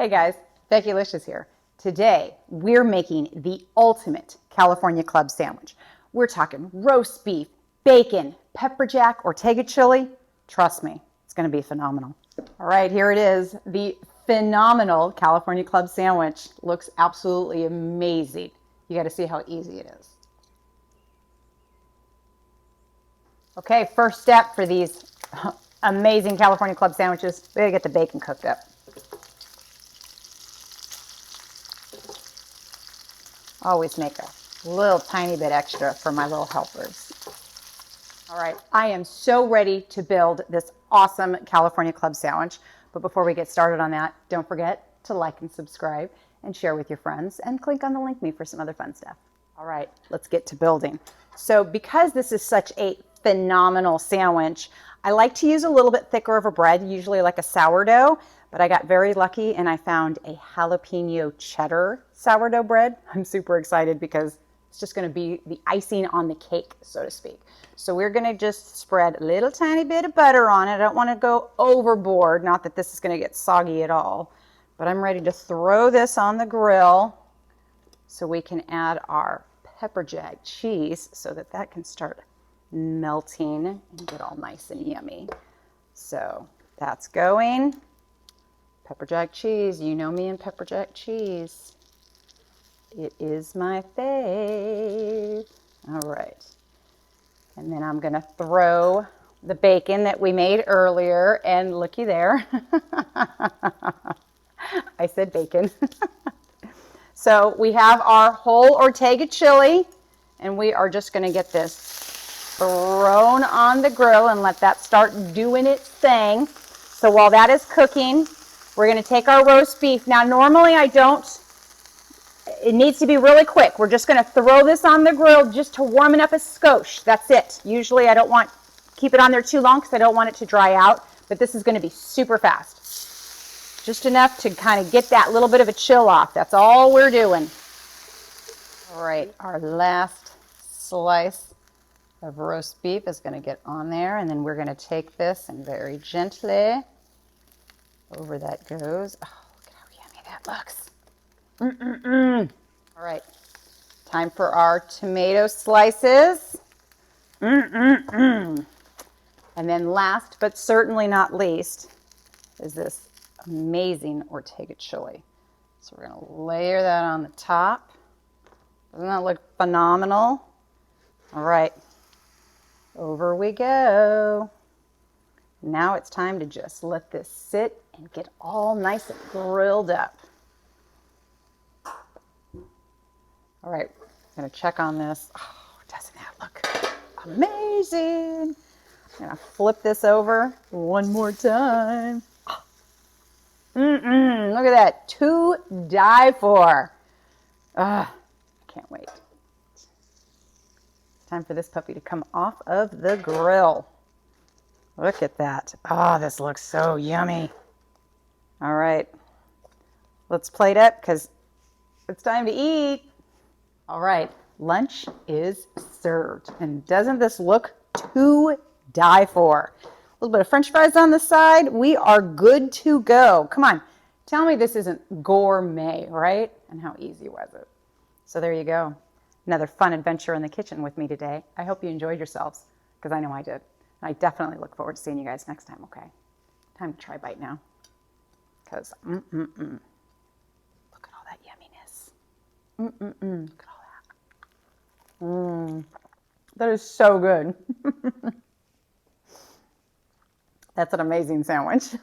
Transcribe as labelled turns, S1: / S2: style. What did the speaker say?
S1: Hey guys, Becki-licious here. Today, we're making the ultimate California club sandwich. We're talking roast beef, bacon, pepper jack, Ortega chili. Trust me, it's gonna be phenomenal. All right, here it is, the phenomenal California club sandwich. Looks absolutely amazing. You gotta see how easy it is. Okay, first step for these amazing California club sandwiches, we gotta get the bacon cooked up. Always make a little tiny bit extra for my little helpers. All right, I am so ready to build this awesome California club sandwich. But before we get started on that, don't forget to like and subscribe and share with your friends and click on the link me for some other fun stuff. All right, let's get to building. So because this is such a phenomenal sandwich, I like to use a little bit thicker of a bread, usually like a sourdough, but I got very lucky and I found a jalapeno cheddar sourdough bread. I'm super excited because it's just gonna be the icing on the cake, so to speak. So we're gonna just spread a little tiny bit of butter on it. I don't wanna go overboard, not that this is gonna get soggy at all, but I'm ready to throw this on the grill so we can add our pepper jack cheese so that that can start melting and get all nice and yummy. So that's going. Pepper jack cheese, you know me and pepper jack cheese. It is my fave. All right. And then I'm gonna throw the bacon that we made earlier, and looky there. I said bacon. So we have our whole Ortega chili, and we are just gonna get this thrown on the grill and let that start doing its thing. So while that is cooking, we're gonna take our roast beef. Now, normally I don't, it needs to be really quick. We're just gonna throw this on the grill just to warm it up a skosh. That's it. Usually I don't keep it on there too long because I don't want it to dry out, but this is gonna be super fast. Just enough to kind of get that little bit of a chill off. That's all we're doing. All right, our last slice of roast beef is gonna get on there, and then we're gonna take this and very gently, over that goes. Oh, look how yummy that looks. All right, time for our tomato slices. And then last, but certainly not least, is this amazing Ortega chili. So we're gonna layer that on the top. Doesn't that look phenomenal? All right, over we go. Now it's time to just let this sit and get all nice and grilled up. All right, I'm gonna check on this. Oh, doesn't that look amazing? I'm gonna flip this over one more time. Look at that, to die for. Can't wait. Time for this puppy to come off of the grill. Look at that. Oh, this looks so yummy. All right, let's plate up because it's time to eat. All right, lunch is served. And doesn't this look to die for? A little bit of French fries on the side. We are good to go. Come on, tell me this isn't gourmet, right? And how easy was it? So there you go. Another fun adventure in the kitchen with me today. I hope you enjoyed yourselves, because I know I did. And I definitely look forward to seeing you guys next time, okay? Time to try a bite now. Because, Look at all that yumminess. Look at all that. That is so good. That's an amazing sandwich.